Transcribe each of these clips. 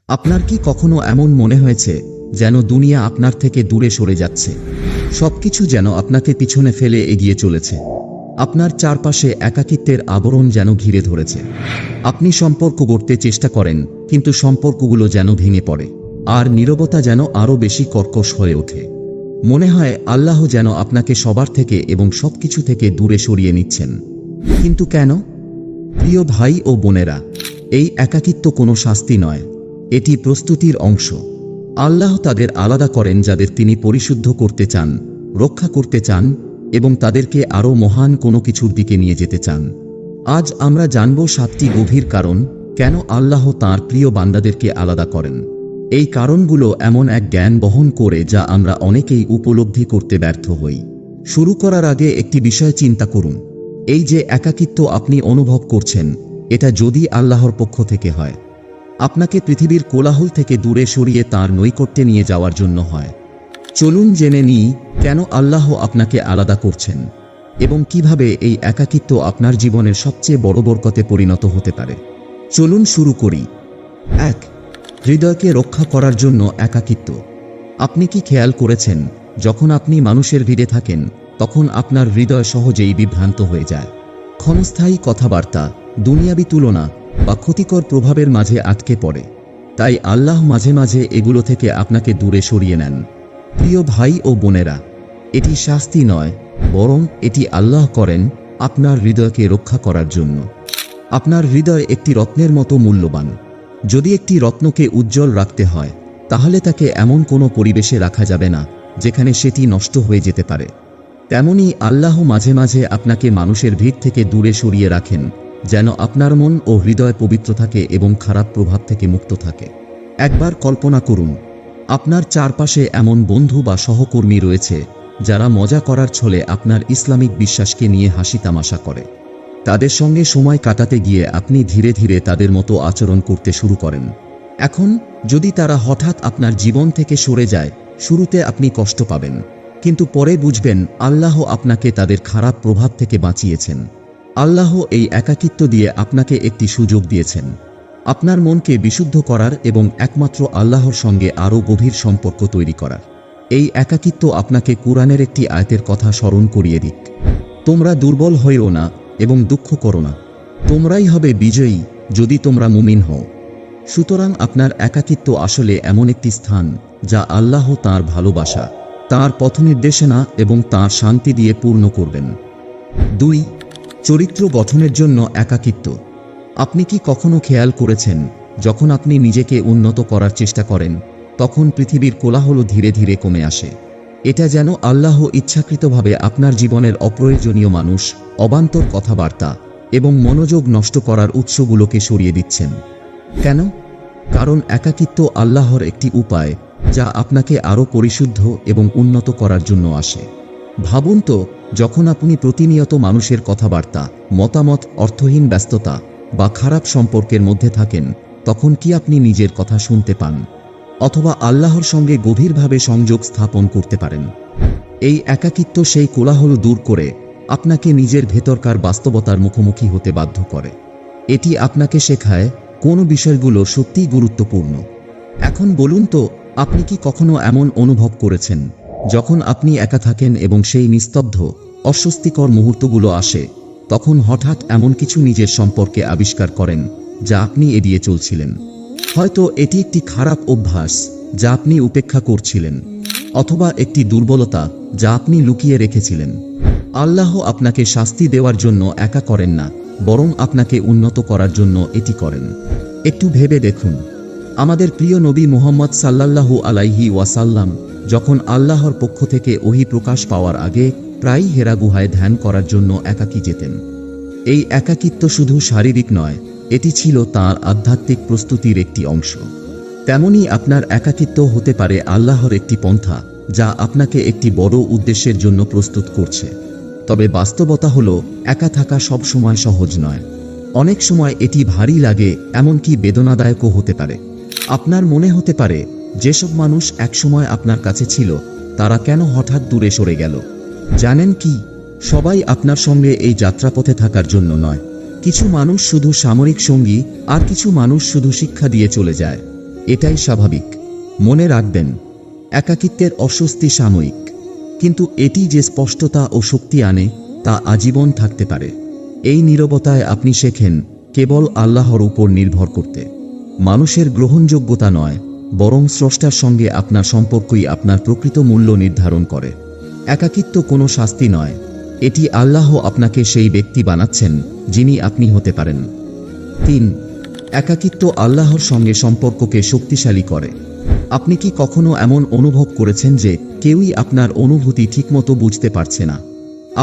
আপনার কি কখনো এমন মনে হয়েছে যেন দুনিয়া আপনার থেকে দূরে সরে যাচ্ছে, সবকিছু যেন আপনাকে পিছনে ফেলে এগিয়ে চলেছে? আপনার চারপাশে একাকিত্বের আবরণ যেন ঘিরে ধরেছে। আপনি সম্পর্ক গড়তে চেষ্টা করেন, কিন্তু সম্পর্কগুলো যেন ভেঙে পড়ে, আর নীরবতা যেন আরও বেশি কর্কশ হয়ে ওঠে। মনে হয় আল্লাহ যেন আপনাকে সবার থেকে এবং সবকিছু থেকে দূরে সরিয়ে নিচ্ছেন। কিন্তু কেন? প্রিয় ভাই ও বোনেরা, এই একাকিত্ব কোনো শাস্তি নয়, এটি প্রস্তুতির অংশ। আল্লাহ তাদের আলাদা করেন যাদের তিনি পরিশুদ্ধ করতে চান, রক্ষা করতে চান এবং তাদেরকে আরও মহান কোনো কিছুর দিকে নিয়ে যেতে চান। আজ আমরা জানব 7টি গভীর কারণ কেন আল্লাহ তাঁর প্রিয় বান্দাদেরকে আলাদা করেন। এই কারণগুলো এমন এক জ্ঞান বহন করে যা আমরা অনেকেই উপলব্ধি করতে ব্যর্থ হই। শুরু করার আগে একটি বিষয় চিন্তা করুন। এই যে একাকিত্ব আপনি অনুভব করছেন, এটা যদি আল্লাহর পক্ষ থেকে হয়, আপনাকে পৃথিবীর কোলাহল থেকে দূরে সরিয়ে তাঁর নৈকট্যে নিয়ে যাওয়ার জন্য হয়। চলুন জেনে নিই কেন আল্লাহ আপনাকে আলাদা করছেন এবং কিভাবে এই একাকিত্ব আপনার জীবনের সবচেয়ে বড় বরকতে পরিণত হতে পারে। চলুন শুরু করি। 1. হৃদয়কে রক্ষা করার জন্য একাকিত্ব। আপনি কি খেয়াল করেছেন, যখন আপনি মানুষের ভিড়ে থাকেন তখন আপনার হৃদয় সহজেই বিভ্রান্ত হয়ে যায়? ক্ষণস্থায়ী কথাবার্তা, দুনিয়াবি তুলনা বা ক্ষতিকর প্রভাবের মাঝে আটকে পড়ে। তাই আল্লাহ মাঝে মাঝে এগুলো থেকে আপনাকে দূরে সরিয়ে নেন। প্রিয় ভাই ও বোনেরা, এটি শাস্তি নয়, বরং এটি আল্লাহ করেন আপনার হৃদয়কে রক্ষা করার জন্য। আপনার হৃদয় একটি রত্নের মতো মূল্যবান। যদি একটি রত্নকে উজ্জ্বল রাখতে হয়, তাহলে তাকে এমন কোনো পরিবেশে রাখা যাবে না যেখানে সেটি নষ্ট হয়ে যেতে পারে। তেমনি আল্লাহ মাঝে মাঝে আপনাকে মানুষের ভিড় থেকে দূরে সরিয়ে রাখেন, যেন আপনার মন ও হৃদয় পবিত্র থাকে এবং খারাপ প্রভাব থেকে মুক্ত থাকে। একবার কল্পনা করুন, আপনার চারপাশে এমন বন্ধু বা সহকর্মী রয়েছে যারা মজা করার ছলে আপনার ইসলামিক বিশ্বাসকে নিয়ে হাসি তামাশা করে। তাদের সঙ্গে সময় কাটাতে গিয়ে আপনি ধীরে ধীরে তাদের মতো আচরণ করতে শুরু করেন। এখন যদি তারা হঠাৎ আপনার জীবন থেকে সরে যায়, শুরুতে আপনি কষ্ট পাবেন, কিন্তু পরে বুঝবেন আল্লাহ আপনাকে তাদের খারাপ প্রভাব থেকে বাঁচিয়েছেন। আল্লাহ এই একাকিত্ব দিয়ে আপনাকে একটি সুযোগ দিয়েছেন, আপনার মনকে বিশুদ্ধ করার এবং একমাত্র আল্লাহর সঙ্গে আরও গভীর সম্পর্ক তৈরি করার। এই একাকিত্ব আপনাকে কুরআনের একটি আয়াতের কথা স্মরণ করিয়ে দিক। তোমরা দুর্বল হয়েও না এবং দুঃখ করো না, তোমরাই হবে বিজয়ী যদি তোমরা মুমিন হও। সুতরাং আপনার একাকিত্ব আসলে এমন একটি স্থান যা আল্লাহ তাঁর ভালোবাসা, তাঁর পথনির্দেশনা এবং তাঁর শান্তি দিয়ে পূর্ণ করবেন। 2. চরিত্র গঠনের জন্য একাকিত্ব। আপনি কি কখনো খেয়াল করেছেন, যখন আপনি নিজেকে উন্নত করার চেষ্টা করেন, তখন পৃথিবীর কোলাহল ধীরে ধীরে কমে আসে? এটা যেন আল্লাহ ইচ্ছাকৃতভাবে আপনার জীবনের অপ্রয়োজনীয় মানুষ, অবান্তর কথাবার্তা এবং মনোযোগ নষ্ট করার উৎসগুলোকে সরিয়ে দিচ্ছেন। কেন? কারণ একাকিত্ব আল্লাহর একটি উপায় যা আপনাকে আরও পরিশুদ্ধ এবং উন্নত করার জন্য আসে। ভাবুন তো, যখন আপনি প্রতিনিয়ত মানুষের কথাবার্তা, মতামত, অর্থহীন ব্যস্ততা বা খারাপ সম্পর্কের মধ্যে থাকেন, তখন কি আপনি নিজের কথা শুনতে পান অথবা আল্লাহর সঙ্গে গভীরভাবে সংযোগ স্থাপন করতে পারেন? এই একাকিত্ব সেই কোলাহল দূর করে আপনাকে নিজের ভেতরকার বাস্তবতার মুখোমুখি হতে বাধ্য করে। এটি আপনাকে শেখায় কোন বিষয়গুলো সত্যিই গুরুত্বপূর্ণ। এখন বলুন তো, আপনি কি কখনো এমন অনুভব করেছেন, যখন আপনি একা থাকেন এবং সেই নিস্তব্ধ, অস্বস্তিকর মুহূর্তগুলো আসে, তখন হঠাৎ এমন কিছু নিজের সম্পর্কে আবিষ্কার করেন যা আপনি এড়িয়ে চলছিলেন? হয়তো এটি একটি খারাপ অভ্যাস যা আপনি উপেক্ষা করছিলেন, অথবা একটি দুর্বলতা যা আপনি লুকিয়ে রেখেছিলেন। আল্লাহ আপনাকে শাস্তি দেওয়ার জন্য একা করেন না, বরং আপনাকে উন্নত করার জন্য এটি করেন। একটু ভেবে দেখুন, আমাদের প্রিয় নবী মুহাম্মদ সাল্লাল্লাহু আলাইহি ওয়াসাল্লাম যখন আল্লাহর পক্ষ থেকে ওহী প্রকাশ পাওয়ার আগে প্রায়ই হেরা গুহায় ধ্যান করার জন্য একাকী যেতেন। এই একাকিত্ব শুধু শারীরিক নয়, এটি ছিল তাঁর আধ্যাত্মিক প্রস্তুতির একটি অংশ। তেমনি আপনার একাকিত্ব হতে পারে আল্লাহর একটি পন্থা যা আপনাকে একটি বড় উদ্দেশ্যের জন্য প্রস্তুত করছে। তবে বাস্তবতা হলো, একা থাকা সব সময় সহজ নয়। অনেক সময় এটি ভারী লাগে, এমনকি বেদনাদায়কও হতে পারে। আপনার মনে হতে পারে, যেসব মানুষ একসময় আপনার কাছে ছিল, তারা কেন হঠাৎ দূরে সরে গেল? জানেন কি, সবাই আপনার সঙ্গে এই যাত্রাপথে থাকার জন্য নয়। কিছু মানুষ শুধু সামরিক সঙ্গী, আর কিছু মানুষ শুধু শিক্ষা দিয়ে চলে যায়। এটাই স্বাভাবিক। মনে রাখবেন, একাকিত্বের অস্বস্তি সাময়িক, কিন্তু এটি যে স্পষ্টতা ও শক্তি আনে তা আজীবন থাকতে পারে। এই নীরবতায় আপনি শেখেন কেবল আল্লাহর উপর নির্ভর করতে। মানুষের গ্রহণযোগ্যতা নয়, বরং স্রষ্টার সঙ্গে আপনার সম্পর্কই আপনার প্রকৃত মূল্য নির্ধারণ করে। একাকিত্ব কোনো শাস্তি নয়, এটি আল্লাহ আপনাকে সেই ব্যক্তি বানাচ্ছেন যিনি আপনি হতে পারেন। 3. একাকিত্ব আল্লাহর সঙ্গে সম্পর্ককে শক্তিশালী করে। আপনি কি কখনো এমন অনুভব করেছেন যে কেউই আপনার অনুভূতি ঠিকমতো বুঝতে পারছে না?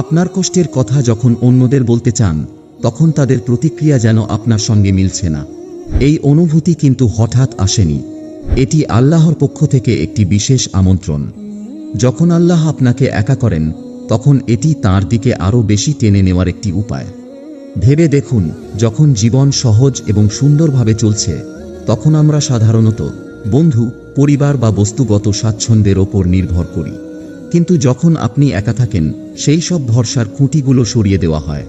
আপনার কষ্টের কথা যখন অন্যদের বলতে চান, তখন তাদের প্রতিক্রিয়া যেন আপনার সঙ্গে মিলছে না। এই অনুভূতি কিন্তু হঠাৎ আসেনি, এটি আল্লাহর পক্ষ থেকে একটি বিশেষ আমন্ত্রণ। যখন আল্লাহ আপনাকে একা করেন, তখন এটি তাঁর দিকে আরও বেশি টেনে নেওয়ার একটি উপায়। ভেবে দেখুন, যখন জীবন সহজ এবং সুন্দরভাবে চলছে, তখন আমরা সাধারণত বন্ধু, পরিবার বা বস্তুগত স্বাচ্ছন্দ্যের ওপর নির্ভর করি। কিন্তু যখন আপনি একা থাকেন, সেই সব ভরসার খুঁটিগুলো সরিয়ে দেওয়া হয়।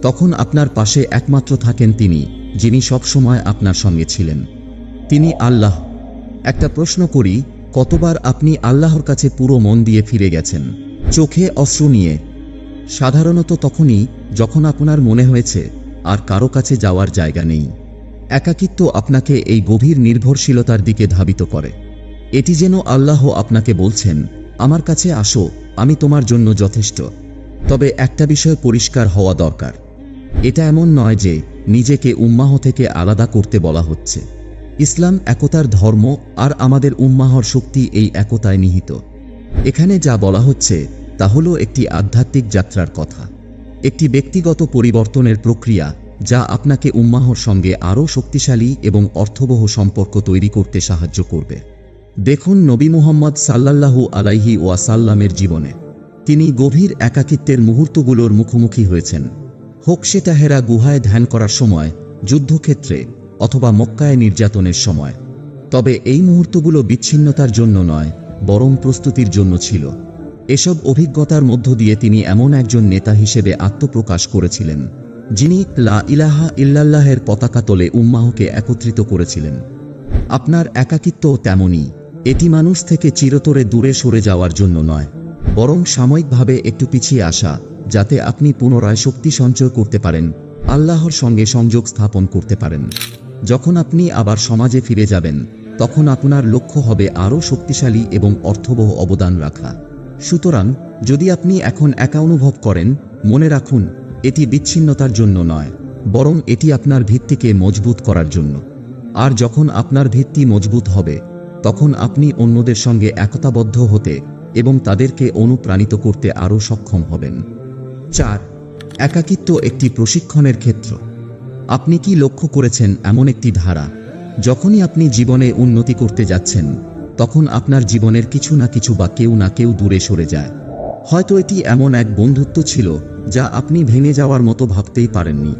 তখন আপনার পাশে একমাত্র থাকেন তিনি, যিনি সবসময় আপনার সঙ্গে ছিলেন। তিনি আল্লাহ। একটা প্রশ্ন করি, কতবার আপনি আল্লাহর কাছে পুরো মন দিয়ে ফিরে গেছেন, চোখে অশ্রু নিয়ে? সাধারণত তখনই যখন আপনার মনে হয়েছে আর কারো কাছে যাওয়ার জায়গা নেই। একাকিত্ব আপনাকে এই গভীর নির্ভরশীলতার দিকে ধাবিত করে। এটি যেন আল্লাহ আপনাকে বলছেন, আমার কাছে আসো, আমি তোমার জন্য যথেষ্ট। তবে একটা বিষয় পরিষ্কার হওয়া দরকার, এটা এমন নয় যে নিজেকে উম্মাহ থেকে আলাদা করতে বলা হচ্ছে। ইসলাম একতার ধর্ম, আর আমাদের উম্মাহর শক্তি এই একতায় নিহিত। এখানে যা বলা হচ্ছে তা হলো একটি আধ্যাত্মিক যাত্রার কথা, একটি ব্যক্তিগত পরিবর্তনের প্রক্রিয়া যা আপনাকে উম্মাহর সঙ্গে আরও শক্তিশালী এবং অর্থবহ সম্পর্ক তৈরি করতে সাহায্য করবে। দেখুন নবী মুহাম্মদ সাল্লাল্লাহু আলাইহি ওয়াসাল্লামের জীবনে তিনি গভীর একাকিত্বের মুহূর্তগুলোর মুখোমুখি হয়েছেন, হোক সেটা হেরা গুহায় ধ্যান করার সময়, যুদ্ধক্ষেত্রে, অথবা মক্কায় নির্যাতনের সময়। তবে এই মুহূর্তগুলো বিচ্ছিন্নতার জন্য নয়, বরং প্রস্তুতির জন্য ছিল। এসব অভিজ্ঞতার মধ্য দিয়ে তিনি এমন একজন নেতা হিসেবে আত্মপ্রকাশ করেছিলেন, যিনি লা ইলাহা ইল্লাল্লাহের পতাকা তোলে উম্মাহকে একত্রিত করেছিলেন। আপনার একাকিত্ব তেমনই, এটি মানুষ থেকে চিরতরে দূরে সরে যাওয়ার জন্য নয়, বরং সাময়িকভাবে একটু পিছিয়ে আসা, যাতে আপনি পুনরায় শক্তি সঞ্চয় করতে পারেন, আল্লাহর সঙ্গে সংযোগ স্থাপন করতে পারেন। যখন আপনি আবার সমাজে ফিরে যাবেন, তখন আপনার লক্ষ্য হবে আরও শক্তিশালী এবং অর্থবহ অবদান রাখা। সুতরাং যদি আপনি এখন একা অনুভব করেন, মনে রাখুন, এটি বিচ্ছিন্নতার জন্য নয়, বরং এটি আপনার ভিত্তিকে মজবুত করার জন্য। আর যখন আপনার ভিত্তি মজবুত হবে, তখন আপনি অন্যদের সঙ্গে একতাবদ্ধ হতে এবং তাদেরকে অনুপ্রাণিত করতে আরও সক্ষম হবেন। 4. একাকিত্ব একটি প্রশিক্ষণের ক্ষেত্র। আপনি কি লক্ষ্য করেছেন এমন একটি ধারা, যখনই আপনি জীবনে উন্নতি করতে যাচ্ছেন, তখন আপনার জীবনের কিছু না কিছু বা কেউ না কেউ দূরে সরে যায়? হয়তো এটি এমন এক বন্ধুত্ব ছিল যা আপনি ভেঙে যাওয়ার মতো ভাবতেই পারেননি,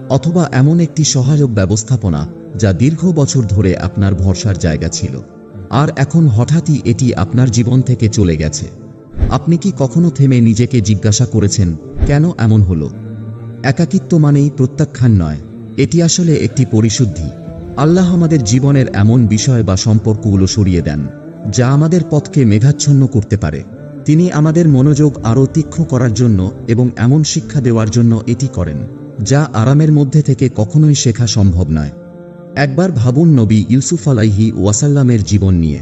অথবা এমন একটি সহায়ক ব্যবস্থাপনা যা দীর্ঘ বছর ধরে আপনার ভরসার জায়গা ছিল, আর এখন হঠাৎই এটি আপনার জীবন থেকে চলে গেছে। আপনি কি কখনো থেমে নিজেকে জিজ্ঞাসা করেছেন, কেন এমন হলো? একাকিত্ব মানেই প্রত্যাখ্যান নয়, এটি আসলে একটি পরিশুদ্ধি। আল্লাহ আমাদের জীবনের এমন বিষয় বা সম্পর্কগুলো সরিয়ে দেন যা আমাদের পথকে মেঘাচ্ছন্ন করতে পারে। তিনি আমাদের মনোযোগ আরও তীক্ষ্ণ করার জন্য এবং এমন শিক্ষা দেওয়ার জন্য এটি করেন যা আরামের মধ্যে থেকে কখনোই শেখা সম্ভব নয়। একবার ভাবুন নবী ইউসুফ আলাইহি ওয়াসাল্লামের জীবন নিয়ে।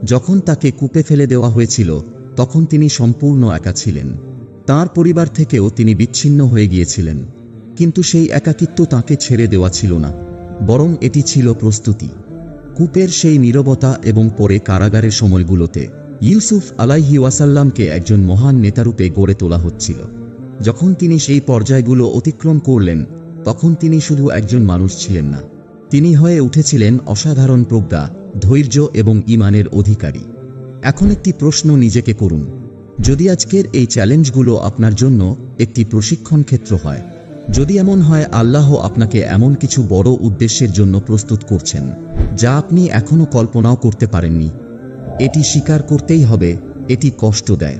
যখন তাকে কূপে ফেলে দেওয়া হয়েছিল, তখন তিনি সম্পূর্ণ একা ছিলেন। তাঁর পরিবার থেকেও তিনি বিচ্ছিন্ন হয়ে গিয়েছিলেন, কিন্তু সেই একাকিত্ব তাঁকে ছেড়ে দেওয়া ছিল না, বরং এটি ছিল প্রস্তুতি। কূপের সেই নীরবতা এবং পরে কারাগারের সময়গুলোতে ইউসুফ আলাইহি ওয়াসাল্লামকে একজন মহান নেতারূপে গড়ে তোলা হচ্ছিল। যখন তিনি সেই পর্যায়গুলো অতিক্রম করলেন, তখন তিনি শুধু একজন মানুষ ছিলেন না, তিনি হয়ে উঠেছিলেন অসাধারণ প্রজ্ঞা, ধৈর্য এবং ঈমানের অধিকারী। এখন একটি প্রশ্ন নিজেকে করুন, যদি আজকের এই চ্যালেঞ্জগুলো আপনার জন্য একটি প্রশিক্ষণ ক্ষেত্র হয়, যদি এমন হয় আল্লাহ আপনাকে এমন কিছু বড় উদ্দেশ্যের জন্য প্রস্তুত করছেন যা আপনি এখনো কল্পনাও করতে পারেননি, এটি স্বীকার করতেই হবে, এটি কষ্ট দেয়।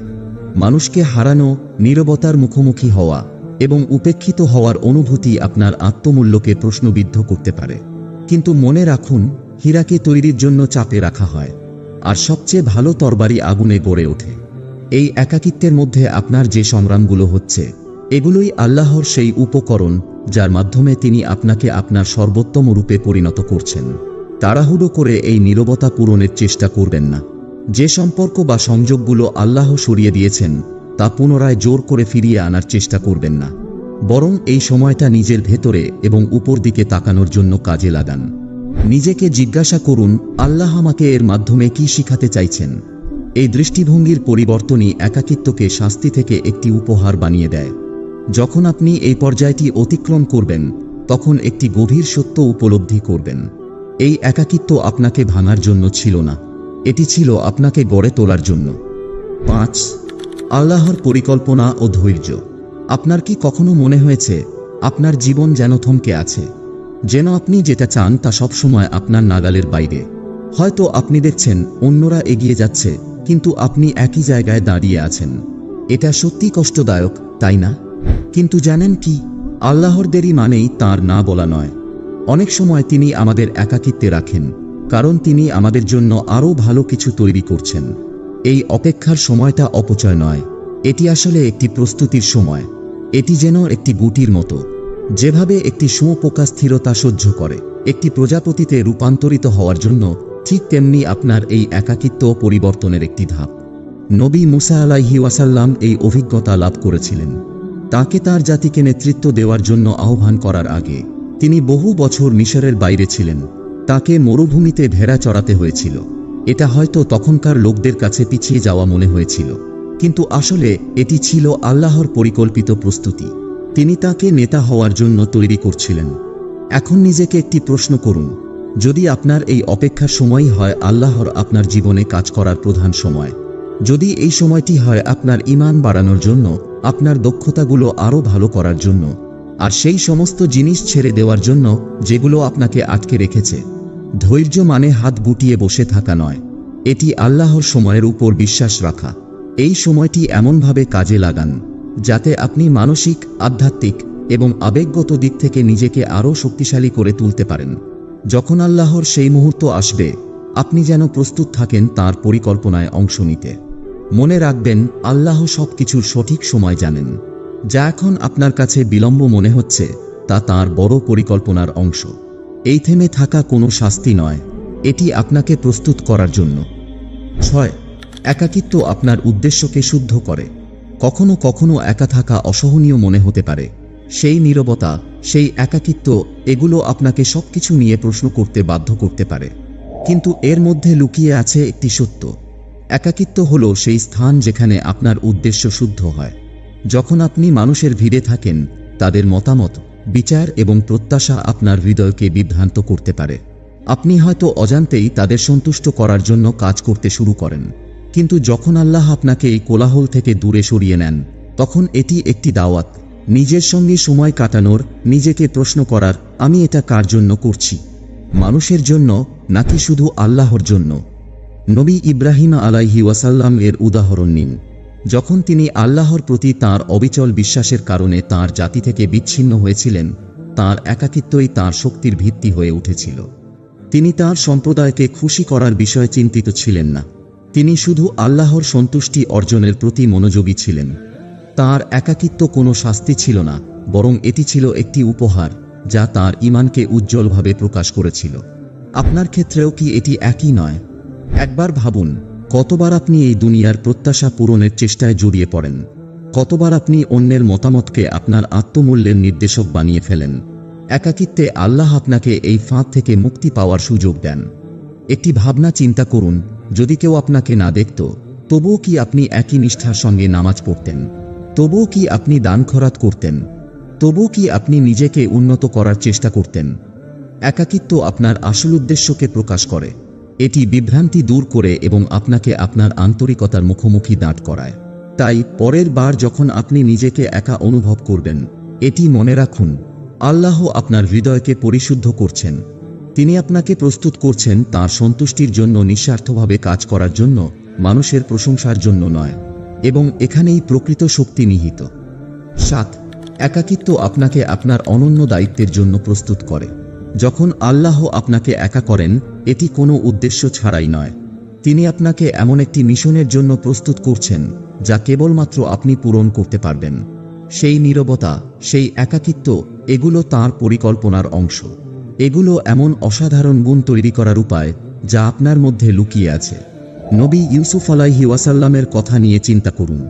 মানুষকে হারানো, নীরবতার মুখোমুখি হওয়া এবং উপেক্ষিত হওয়ার অনুভূতি আপনার আত্মমূল্যকে প্রশ্নবিদ্ধ করতে পারে। কিন্তু মনে রাখুন, হীরাকে তৈরির জন্য চাপে রাখা হয়, আর সবচেয়ে ভালো তরবারি আগুনে গড়ে ওঠে। এই একাকিত্বের মধ্যে আপনার যে সংগ্রামগুলো হচ্ছে, এগুলোই আল্লাহর সেই উপকরণ যার মাধ্যমে তিনি আপনাকে আপনার সর্বোত্তম রূপে পরিণত করছেন। তাড়াহুড়ো করে এই নীরবতা পূরণের চেষ্টা করবেন না। যে সম্পর্ক বা সংযোগগুলো আল্লাহ সরিয়ে দিয়েছেন তা পুনরায় জোর করে ফিরিয়ে আনার চেষ্টা করবেন না, বরং এই সময়টা নিজের ভেতরে এবং উপর দিকে তাকানোর জন্য কাজে লাগান। নিজেকে জিজ্ঞাসা করুন, আল্লাহ আমাকে এর মাধ্যমে কি শিখাতে চাইছেন। এই দৃষ্টিভঙ্গির পরিবর্তনই একাকিত্বকে শাস্তি থেকে একটি উপহার বানিয়ে দেয়। যখন আপনি এই পর্যায়টি অতিক্রম করবেন, তখন একটি গভীর সত্য উপলব্ধি করবেন। এই একাকিত্ব আপনাকে ভাঙার জন্য ছিল না, এটি ছিল আপনাকে গড়ে তোলার জন্য। 5. আল্লাহর পরিকল্পনা ও ধৈর্য। আপনার কি কখনো মনে হয়েছে আপনার জীবন যেন থমকে আছে, যেন আপনি যেটা চান তা সবসময় আপনার নাগালের বাইরে? হয়তো আপনি দেখছেন অন্যরা এগিয়ে যাচ্ছে, কিন্তু আপনি একই জায়গায় দাঁড়িয়ে আছেন। এটা সত্যি কষ্টদায়ক, তাই না? কিন্তু জানেন কি, আল্লাহর দেরি মানেই তাঁর না বলা নয়। অনেক সময় তিনি আমাদের একাকিত্বে রাখেন, কারণ তিনি আমাদের জন্য আরও ভালো কিছু তৈরি করছেন। এই অপেক্ষার সময়টা অপচয় নয়, এটি আসলে একটি প্রস্তুতির সময়। এটি যেন একটি গুটির মতো, যেভাবে একটি শুঁয়োপোকা স্থিরতা সহ্য করে একটি প্রজাপতিতে রূপান্তরিত হওয়ার জন্য, ঠিক তেমনি আপনার এই একাকিত্ব পরিবর্তনের একটি ধাপ। নবী মুসা আলাইহি ওয়াসাল্লাম এই অভিজ্ঞতা লাভ করেছিলেন। তাকে তার জাতিকে নেতৃত্ব দেওয়ার জন্য আহ্বান করার আগে তিনি বহু বছর মিশরের বাইরে ছিলেন। তাকে মরুভূমিতে ভেড়া চড়াতে হয়েছিল। এটা হয়তো তখনকার লোকদের কাছে পিছিয়ে যাওয়া মনে হয়েছিল, কিন্তু আসলে এটি ছিল আল্লাহর পরিকল্পিত প্রস্তুতি। তিনি তাকে নেতা হওয়ার জন্য তৈরি করছিলেন। এখন নিজেকে একটি প্রশ্ন করুন, যদি আপনার এই অপেক্ষার সময়ই হয় আল্লাহর আপনার জীবনে কাজ করার প্রধান সময়, যদি এই সময়টি হয় আপনার ঈমান বাড়ানোর জন্য, আপনার দক্ষতাগুলো আরও ভালো করার জন্য, আর সেই সমস্ত জিনিস ছেড়ে দেওয়ার জন্য যেগুলো আপনাকে আটকে রেখেছে। ধৈর্য মানে হাত গুটিয়ে বসে থাকা নয়, এটি আল্লাহর সময়ের উপর বিশ্বাস রাখা। এই সময়টি এমনভাবে কাজে লাগান যাতে আপনি মানসিক, আধ্যাত্মিক এবং আবেগগত দিক থেকে নিজেকে আরও শক্তিশালী করে তুলতে পারেন। যখন আল্লাহর সেই মুহূর্ত আসবে, আপনি যেন প্রস্তুত থাকেন তাঁর পরিকল্পনায় অংশ নিতে। মনে রাখবেন, আল্লাহ সব কিছুর সঠিক সময় জানেন। যা এখন আপনার কাছে বিলম্ব মনে হচ্ছে, তা তাঁর বড় পরিকল্পনার অংশ। এই থেমে থাকা কোনো শাস্তি নয়, এটি আপনাকে প্রস্তুত করার জন্য। 6. একাকিত্ব আপনার উদ্দেশ্যকে শুদ্ধ করে। কখনো কখনো একা থাকা অসহনীয় মনে হতে পারে। সেই নীরবতা, সেই একাকিত্ব, এগুলো আপনাকে সবকিছু নিয়ে প্রশ্ন করতে বাধ্য করতে পারে। কিন্তু এর মধ্যে লুকিয়ে আছে একটি সত্য। একাকিত্ব হলো সেই স্থান যেখানে আপনার উদ্দেশ্য শুদ্ধ হয়। যখন আপনি মানুষের ভিড়ে থাকেন, তাদের মতামত, বিচার এবং প্রত্যাশা আপনার হৃদয়কে বিভ্রান্ত করতে পারে। আপনি হয়তো অজান্তেই তাদের সন্তুষ্ট করার জন্য কাজ করতে শুরু করেন। কিন্তু যখন আল্লাহ আপনাকে এই কোলাহল থেকে দূরে সরিয়ে নেন, তখন এটি একটি দাওয়াত, নিজের সঙ্গে সময় কাটানোর, নিজেকে প্রশ্ন করার, আমি এটা কার জন্য করছি? মানুষের জন্য নাকি শুধু আল্লাহর জন্য? নবী ইব্রাহিম আলাইহি ওয়াসাল্লাম এর উদাহরণ নিন। যখন তিনি আল্লাহর প্রতি তাঁর অবিচল বিশ্বাসের কারণে তাঁর জাতি থেকে বিচ্ছিন্ন হয়েছিলেন, তাঁর একাকিত্বই তাঁর শক্তির ভিত্তি হয়ে উঠেছিল। তিনি তাঁর সম্প্রদায়কে খুশি করার বিষয়ে চিন্তিত ছিলেন না, তিনি শুধু আল্লাহর সন্তুষ্টি অর্জনের প্রতি মনোযোগী ছিলেন। তাঁর একাকিত্ব কোনো শাস্তি ছিল না, বরং এটি ছিল একটি উপহার যা তাঁর ঈমানকে উজ্জ্বলভাবে প্রকাশ করেছিল। আপনার ক্ষেত্রেও কি এটি একই নয়? একবার ভাবুন, কতবার আপনি এই দুনিয়ার প্রত্যাশা পূরণের চেষ্টায় জড়িয়ে পড়েন, কতবার আপনি অন্যের মতামতকে আপনার আত্মমূল্যের নির্দেশক বানিয়ে ফেলেন। একাকিত্বে আল্লাহ আপনাকে এই ফাঁদ থেকে মুক্তি পাওয়ার সুযোগ দেন। একটি ভাবনা চিন্তা করুন, যদি কেউ আপনাকে না দেখত, তবুও কি আপনি একই নিষ্ঠার সঙ্গে নামাজ পড়তেন? তবুও কি আপনি দান খয়রাত করতেন? তবুও কি আপনি নিজেকে উন্নত করার চেষ্টা করতেন? একাকিত্ব আপনার আসল উদ্দেশ্যকে প্রকাশ করে। এটি বিভ্রান্তি দূর করে এবং আপনাকে আপনার আন্তরিকতার মুখোমুখি দাঁড় করায়। তাই পরের বার যখন আপনি নিজেকে একা অনুভব করবেন, এটি মনে রাখুন, আল্লাহ আপনার হৃদয়কে পরিশুদ্ধ করছেন। তিনি আপনাকে প্রস্তুত করছেন তাঁর সন্তুষ্টির জন্য, নিঃস্বার্থভাবে কাজ করার জন্য, মানুষের প্রশংসার জন্য নয়। এবং এখানেই প্রকৃত শক্তি নিহিত। 7. একাকিত্ব আপনাকে আপনার অনন্য দায়িত্বের জন্য প্রস্তুত করে। যখন আল্লাহ আপনাকে একা করেন, এটি কোনো উদ্দেশ্য ছাড়াই নয়। তিনি আপনাকে এমন একটি মিশনের জন্য প্রস্তুত করছেন যা কেবলমাত্র আপনি পূরণ করতে পারবেন। সেই নীরবতা, সেই একাকিত্ব, এগুলো তাঁর পরিকল্পনার অংশ। এগুলো এমন অসাধারণ গুণ তৈরি করার উপায় যা আপনার মধ্যে লুকিয়ে আছে। নবী ইউসুফ আলাইহি ওয়াসাল্লামের কথা নিয়ে চিন্তা করুন।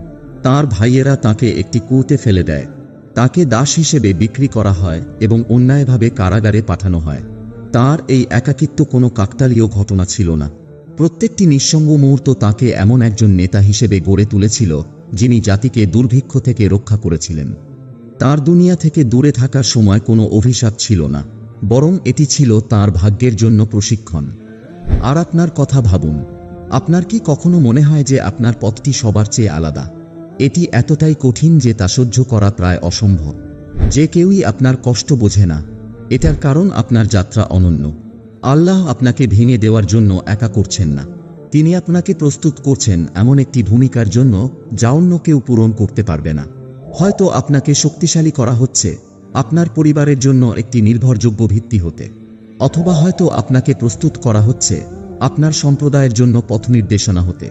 তাঁর ভাইয়েরা তাঁকে একটি কুয়োতে ফেলে দেয়, তাকে দাস হিসেবে বিক্রি করা হয় এবং অন্যায়ভাবে কারাগারে পাঠানো হয়। তাঁর এই একাকিত্ব কোনো কাকতালীয় ঘটনা ছিল না। প্রত্যেকটি নিঃসঙ্গ মুহূর্ত তাঁকে এমন একজন নেতা হিসেবে গড়ে তুলেছিল যিনি জাতিকে দুর্ভিক্ষ থেকে রক্ষা করেছিলেন। তাঁর দুনিয়া থেকে দূরে থাকার সময় কোনো অভিশাপ ছিল না, বরং এটি ছিল তাঁর ভাগ্যের জন্য প্রশিক্ষণ। আর আপনার কথা ভাবুন, আপনার কি কখনো মনে হয় যে আপনার পথটি সবার চেয়ে আলাদা? এটি এতটাই কঠিন যে তা সহ্য করা প্রায় অসম্ভব। যে কেউই আপনার কষ্ট বোঝে না। এটার কারণ আপনার যাত্রা অনন্য। আল্লাহ আপনাকে ভেঙে দেওয়ার জন্য একা করছেন না, তিনি আপনাকে প্রস্তুত করছেন এমন একটি ভূমিকার জন্য যা অন্য কেউ পূরণ করতে পারবে না। হয়তো আপনাকে শক্তিশালী করা হচ্ছে আপনার পরিবারের জন্য একটি নির্ভরযোগ্য ভিত্তি হতে, অথবা হয়তো আপনাকে প্রস্তুত করা হচ্ছে আপনার সম্প্রদায়ের জন্য পথ নির্দেশনা হতে।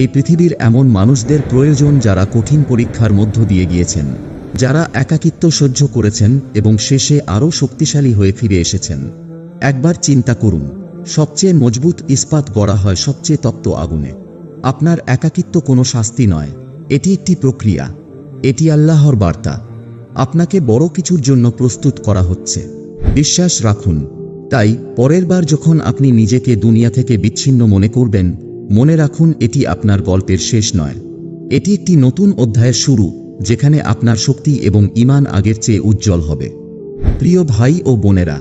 এই পৃথিবীর এমন মানুষদের প্রয়োজন যারা কঠিন পরীক্ষার মধ্য দিয়ে গিয়েছেন, যারা একাকিত্ব সহ্য করেছেন এবং শেষে আরও শক্তিশালী হয়ে ফিরে এসেছেন। একবার চিন্তা করুন, সবচেয়ে মজবুত ইস্পাত গড়া হয় সবচেয়ে তপ্ত আগুনে। আপনার একাকিত্ব কোনো শাস্তি নয়, এটি একটি প্রক্রিয়া। এটি আল্লাহর বার্তা, আপনাকে বড় কিছুর জন্য প্রস্তুত করা হচ্ছে। বিশ্বাস রাখুন। তাই পরের বার যখন আপনি নিজেকে দুনিয়া থেকে বিচ্ছিন্ন মনে করবেন, মনে রাখুন এটি আপনার গল্পের শেষ নয়। এটি একটি নতুন অধ্যায়ের শুরু, যেখানে আপনার শক্তি এবং ঈমান আগের চেয়ে উজ্জ্বল হবে। প্রিয় ভাই ও বোনেরা,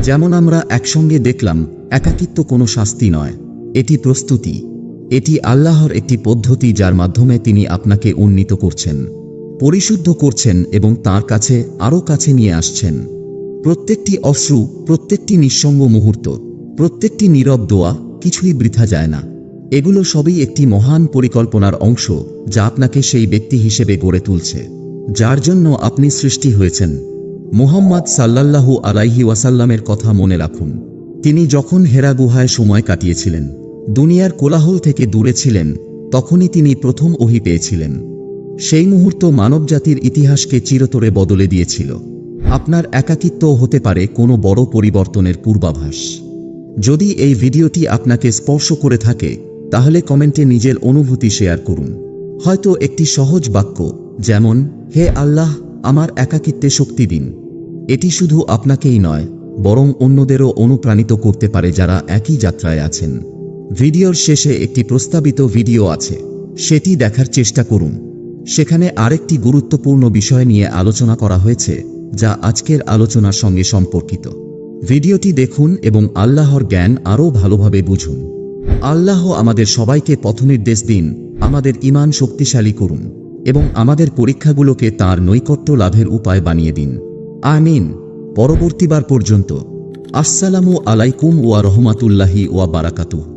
যেমন আমরা একসঙ্গে দেখলাম, একাকিত্ব কোনো শাস্তি নয়, এটি প্রস্তুতি। এটি আল্লাহর একটি পদ্ধতি যার মাধ্যমে তিনি আপনাকে উন্নীত করছেন, পরিশুদ্ধ করছেন এবং তাঁর কাছে আরও কাছে নিয়ে আসছেন। প্রত্যেকটি অশ্রু, প্রত্যেকটি নিঃসঙ্গ মুহূর্ত, প্রত্যেকটি নীরব দোয়া কিছুই বৃথা যায় না। এগুলো সবই একটি মহান পরিকল্পনার অংশ যা আপনাকে সেই ব্যক্তি হিসেবে গড়ে তুলছে যার জন্য আপনি সৃষ্টি হয়েছেন। মুহাম্মদ সাল্লাল্লাহু আলাইহি ওয়াসাল্লামের কথা মনে রাখুন। তিনি যখন হেরা গুহায় সময় কাটিয়েছিলেন, দুনিয়ার কোলাহল থেকে দূরে ছিলেন, তখনই তিনি প্রথম ওহী পেয়েছিলেন। সেই মুহূর্ত মানবজাতির ইতিহাসকে চিরতরে বদলে দিয়েছিল। আপনার একাকিত্বও হতে পারে কোনো বড় পরিবর্তনের পূর্বাভাস। যদি এই ভিডিওটি আপনাকে স্পর্শ করে থাকে, তাহলে কমেন্টে নিজের অনুভূতি শেয়ার করুন। হয়তো একটি সহজ বাক্য যেমন, হে আল্লাহ, আমার একাকিত্বে শক্তি দিন। এটি শুধু আপনাকেই নয়, বরং অন্যদেরও অনুপ্রাণিত করতে পারে যারা একই যাত্রায় আছেন। ভিডিওর শেষে একটি প্রস্তাবিত ভিডিও আছে, সেটি দেখার চেষ্টা করুন। সেখানে আরেকটি গুরুত্বপূর্ণ বিষয় নিয়ে আলোচনা করা হয়েছে যা আজকের আলোচনার সঙ্গে সম্পর্কিত। ভিডিওটি দেখুন এবং আল্লাহর জ্ঞান আরও ভালোভাবে বুঝুন। আল্লাহ আমাদের সবাইকে পথনির্দেশ দিন, আমাদের ঈমান শক্তিশালী করুন এবং আমাদের পরীক্ষাগুলোকে তাঁর নৈকট্য লাভের উপায় বানিয়ে দিন। আমিন। পরবর্তীবার পর্যন্ত আসসালামু আলাইকুম ওয়া রাহমাতুল্লাহি ওয়া বারাকাতুহু।